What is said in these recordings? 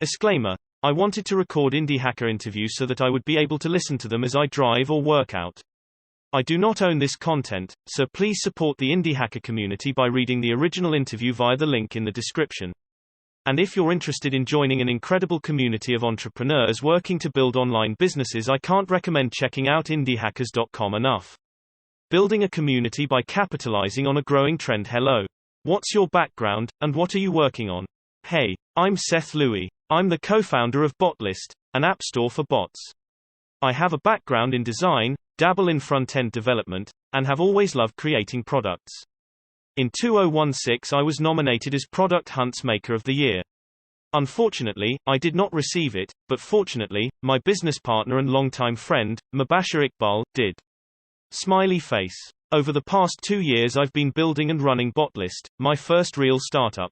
Disclaimer. I wanted to record Indie Hacker interviews so that I would be able to listen to them as I drive or work out. I do not own this content, so please support the Indie Hacker community by reading the original interview via the link in the description. And if you're interested in joining an incredible community of entrepreneurs working to build online businesses, I can't recommend checking out indiehackers.com enough. Building a community by capitalizing on a growing trend. Hello. What's your background, and what are you working on? Hey, I'm Seth Louie. I'm the co-founder of Botlist, an app store for bots. I have a background in design, dabble in front-end development, and have always loved creating products. In 2016 I was nominated as Product Hunt's Maker of the Year. Unfortunately, I did not receive it, but fortunately, my business partner and longtime friend, Mubashir Iqbal, did. Smiley face. Over the past 2 years I've been building and running Botlist, my first real startup.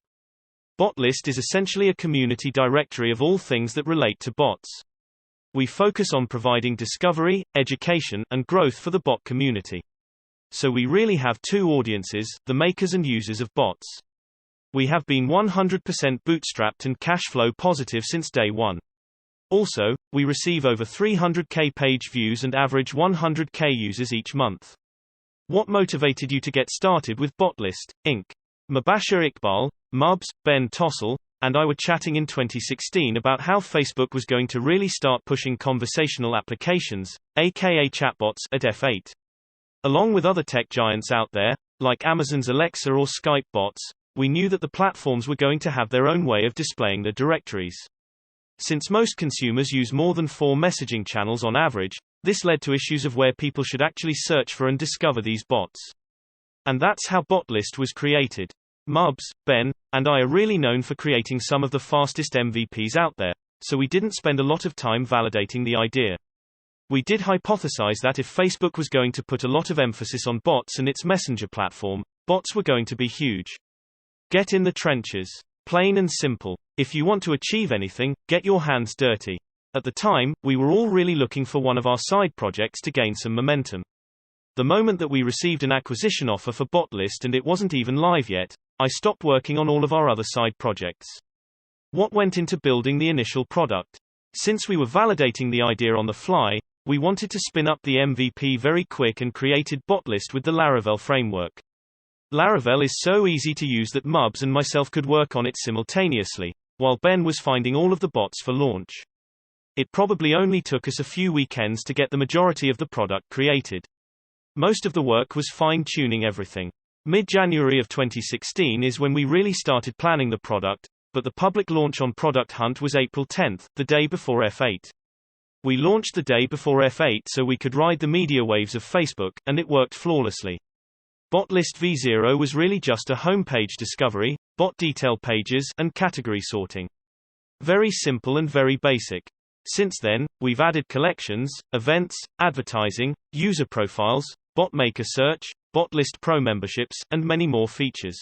Botlist is essentially a community directory of all things that relate to bots. We focus on providing discovery, education, and growth for the bot community. So we really have two audiences, the makers and users of bots. We have been 100% bootstrapped and cash flow positive since day one. Also, we receive over 300k page views and average 100k users each month. What motivated you to get started with Botlist, Inc.? Mubashir Iqbal, Mubs, Ben Tossell, and I were chatting in 2016 about how Facebook was going to really start pushing conversational applications, aka chatbots, at F8. Along with other tech giants out there, like Amazon's Alexa or Skype bots, we knew that the platforms were going to have their own way of displaying their directories. Since most consumers use more than 4 messaging channels on average, this led to issues of where people should actually search for and discover these bots. And that's how Botlist was created. Mubs, Ben, and I are really known for creating some of the fastest MVPs out there, so we didn't spend a lot of time validating the idea. We did hypothesize that if Facebook was going to put a lot of emphasis on bots and its messenger platform, bots were going to be huge. Get in the trenches. Plain and simple. If you want to achieve anything, get your hands dirty. At the time, we were all really looking for one of our side projects to gain some momentum. The moment that we received an acquisition offer for Botlist and it wasn't even live yet, I stopped working on all of our other side projects. What went into building the initial product? Since we were validating the idea on the fly, we wanted to spin up the MVP very quick and created Botlist with the Laravel framework. Laravel is so easy to use that Mubs and myself could work on it simultaneously, while Ben was finding all of the bots for launch. It probably only took us a few weekends to get the majority of the product created. Most of the work was fine-tuning everything. Mid-January of 2016 is when we really started planning the product, but the public launch on Product Hunt was April 10, the day before F8. We launched the day before F8 so we could ride the media waves of Facebook, and it worked flawlessly. Botlist V0 was really just a homepage discovery, bot detail pages, and category sorting. Very simple and very basic. Since then, we've added collections, events, advertising, user profiles, bot maker search, Botlist Pro memberships, and many more features.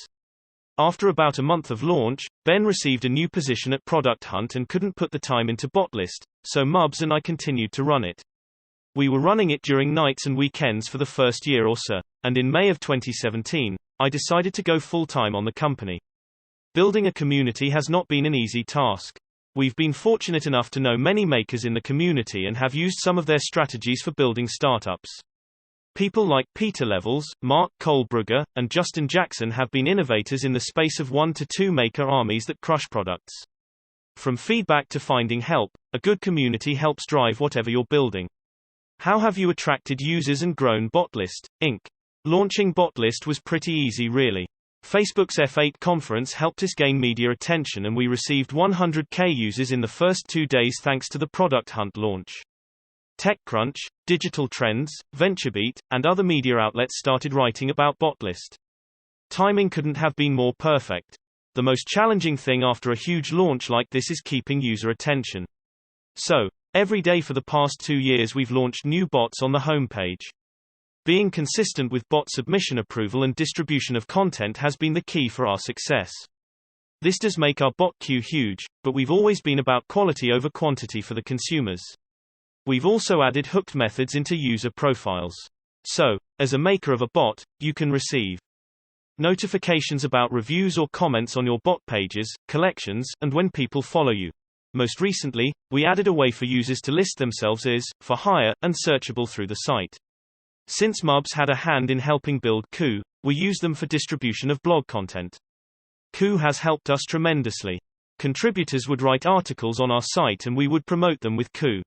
After about a month of launch, Ben received a new position at Product Hunt and couldn't put the time into Botlist, so Mubs and I continued to run it. We were running it during nights and weekends for the first year or so, and in May of 2017, I decided to go full-time on the company. Building a community has not been an easy task. We've been fortunate enough to know many makers in the community and have used some of their strategies for building startups. People like Peter Levels, Mark Kohlbrugger, and Justin Jackson have been innovators in the space of 1 to 2 maker armies that crush products. From feedback to finding help, a good community helps drive whatever you're building. How have you attracted users and grown Botlist, Inc.? Launching Botlist was pretty easy really. Facebook's F8 conference helped us gain media attention and we received 100k users in the first 2 days thanks to the Product Hunt launch. TechCrunch, Digital Trends, VentureBeat, and other media outlets started writing about Botlist. Timing couldn't have been more perfect. The most challenging thing after a huge launch like this is keeping user attention. So, every day for the past 2 years we've launched new bots on the homepage. Being consistent with bot submission approval and distribution of content has been the key for our success. This does make our bot queue huge, but we've always been about quality over quantity for the consumers. We've also added hooked methods into user profiles. So, as a maker of a bot, you can receive notifications about reviews or comments on your bot pages, collections, and when people follow you. Most recently, we added a way for users to list themselves as for hire and searchable through the site. Since Mubs had a hand in helping build Coup, we use them for distribution of blog content. Coup has helped us tremendously. Contributors would write articles on our site and we would promote them with Coup.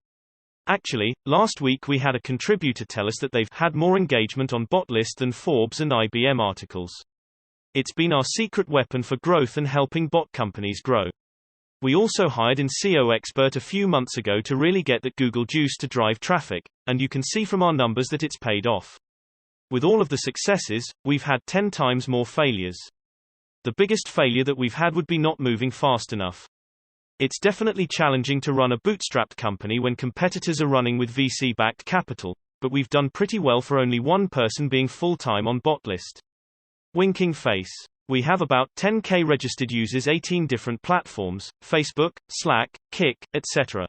Actually, last week we had a contributor tell us that they've had more engagement on Botlist than Forbes and IBM articles. It's been our secret weapon for growth and helping bot companies grow. We also hired an SEO expert a few months ago to really get that Google juice to drive traffic, and you can see from our numbers that it's paid off. With all of the successes, we've had 10 times more failures. The biggest failure that we've had would be not moving fast enough. It's definitely challenging to run a bootstrapped company when competitors are running with VC-backed capital, but we've done pretty well for only one person being full-time on Botlist. Winking face. We have about 10k registered users, 18 different platforms, Facebook, Slack, Kik, etc.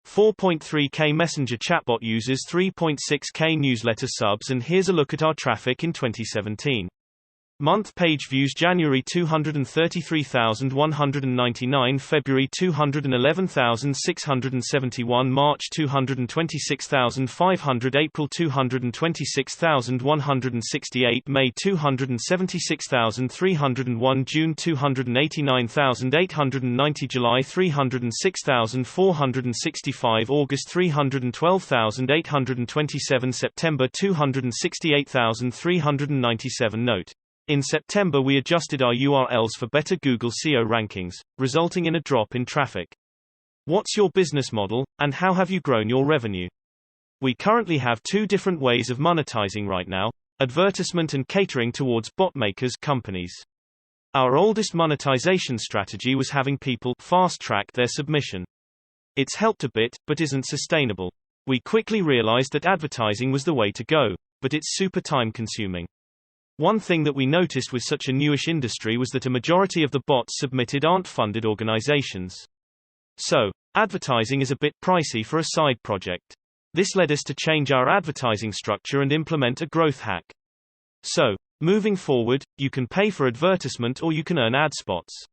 4.3k Messenger chatbot users, 3.6k newsletter subs, and here's a look at our traffic in 2017. Month page views: January 233,199, February 211,671, March 226,500, April 226,168, May 276,301, June 289,890, July 306,465, August 312,827, September 268,397. Note: in September we adjusted our URLs for better Google SEO rankings, resulting in a drop in traffic. What's your business model, and how have you grown your revenue? We currently have two different ways of monetizing right now: advertisement and catering towards bot makers companies. Our oldest monetization strategy was having people fast-track their submission. It's helped a bit, but isn't sustainable. We quickly realized that advertising was the way to go, but it's super time-consuming. One thing that we noticed with such a newish industry was that a majority of the bots submitted aren't funded organizations. So, advertising is a bit pricey for a side project. This led us to change our advertising structure and implement a growth hack. So, moving forward, you can pay for advertisement or you can earn ad spots.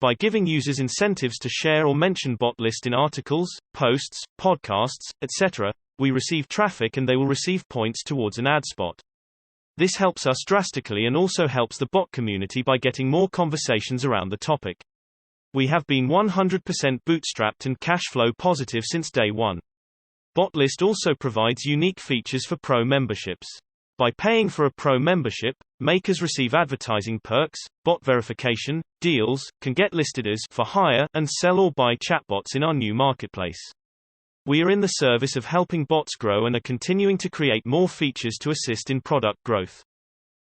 By giving users incentives to share or mention Botlist in articles, posts, podcasts, etc., we receive traffic and they will receive points towards an ad spot. This helps us drastically and also helps the bot community by getting more conversations around the topic. We have been 100% bootstrapped and cash flow positive since day one. Botlist also provides unique features for pro memberships. By paying for a pro membership, makers receive advertising perks, bot verification, deals, can get listed as for hire, and sell or buy chatbots in our new marketplace. We are in the service of helping bots grow and are continuing to create more features to assist in product growth.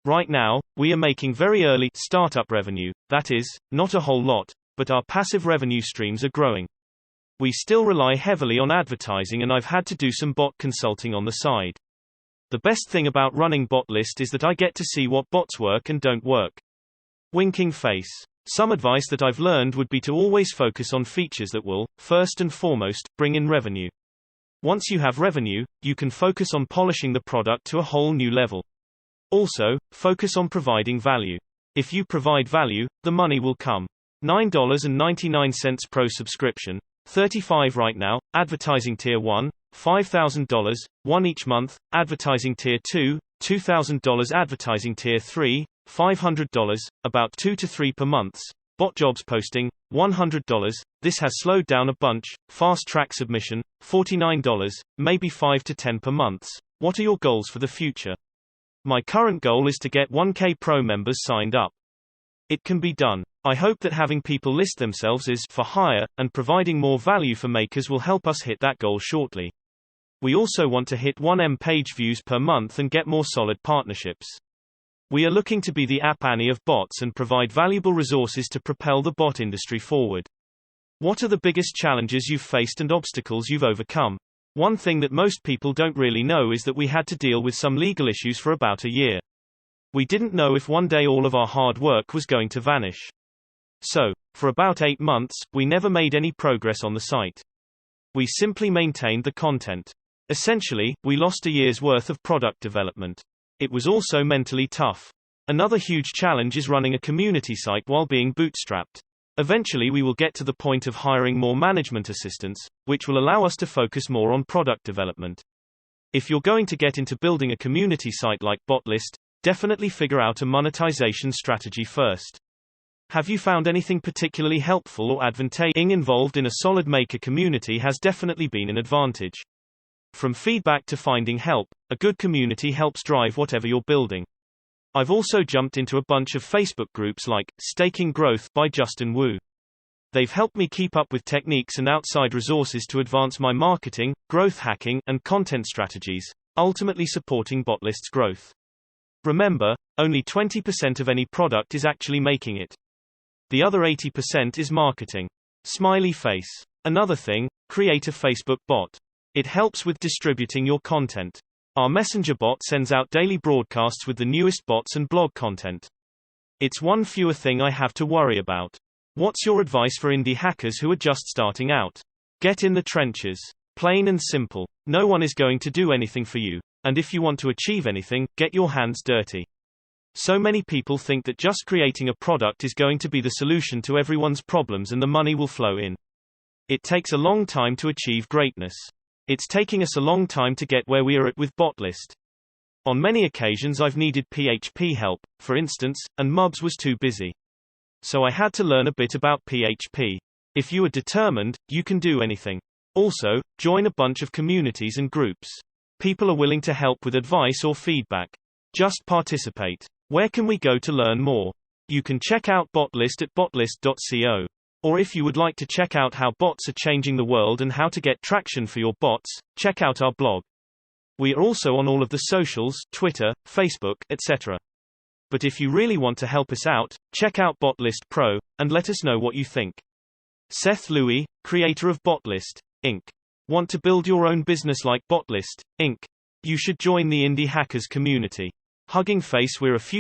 Right now, we are making very early startup revenue, that is, not a whole lot, but our passive revenue streams are growing. We still rely heavily on advertising and I've had to do some bot consulting on the side. The best thing about running Botlist is that I get to see what bots work and don't work. Winking face. Some advice that I've learned would be to always focus on features that will, first and foremost, bring in revenue. Once you have revenue, you can focus on polishing the product to a whole new level. Also, focus on providing value. If you provide value, the money will come. $9.99 pro subscription, $35 right now, advertising tier 1, $5,000, 1 each month, advertising tier 2, $2,000 advertising tier 3, $500, about 2 to 3 per month. Bot jobs posting, $100. This has slowed down a bunch. Fast track submission, $49, maybe 5 to 10 per month. What are your goals for the future? My current goal is to get 1k pro members signed up. It can be done. I hope that having people list themselves as for hire and providing more value for makers will help us hit that goal shortly. We also want to hit 1M page views per month and get more solid partnerships. We are looking to be the App Annie of bots and provide valuable resources to propel the bot industry forward. What are the biggest challenges you've faced and obstacles you've overcome? One thing that most people don't really know is that we had to deal with some legal issues for about a year. We didn't know if one day all of our hard work was going to vanish. So, for about 8 months, we never made any progress on the site. We simply maintained the content. Essentially, we lost a year's worth of product development. It was also mentally tough. Another huge challenge is running a community site while being bootstrapped. Eventually we will get to the point of hiring more management assistants, which will allow us to focus more on product development. If you're going to get into building a community site like Botlist, definitely figure out a monetization strategy first. Have you found anything particularly helpful or advantageous? Being involved in a solid maker community has definitely been an advantage. From feedback to finding help, a good community helps drive whatever you're building. I've also jumped into a bunch of Facebook groups like Staking Growth by Justin Wu. They've helped me keep up with techniques and outside resources to advance my marketing, growth hacking, and content strategies, ultimately supporting Botlist's growth. Remember, only 20% of any product is actually making it. The other 80% is marketing. Smiley face. Another thing, create a Facebook bot. It helps with distributing your content. Our Messenger bot sends out daily broadcasts with the newest bots and blog content. It's one fewer thing I have to worry about. What's your advice for indie hackers who are just starting out? Get in the trenches. Plain and simple. No one is going to do anything for you. And if you want to achieve anything, get your hands dirty. So many people think that just creating a product is going to be the solution to everyone's problems and the money will flow in. It takes a long time to achieve greatness. It's taking us a long time to get where we are at with Botlist. On many occasions I've needed PHP help, for instance, and Mubs was too busy. So I had to learn a bit about PHP. If you are determined, you can do anything. Also, join a bunch of communities and groups. People are willing to help with advice or feedback. Just participate. Where can we go to learn more? You can check out Botlist at botlist.co. Or if you would like to check out how bots are changing the world and how to get traction for your bots, check out our blog. We are also on all of the socials, Twitter, Facebook, etc. But if you really want to help us out, check out Botlist Pro, and let us know what you think. Seth Louie, creator of Botlist, Inc. Want to build your own business like Botlist, Inc.? You should join the Indie Hackers community. Hugging face, we're a few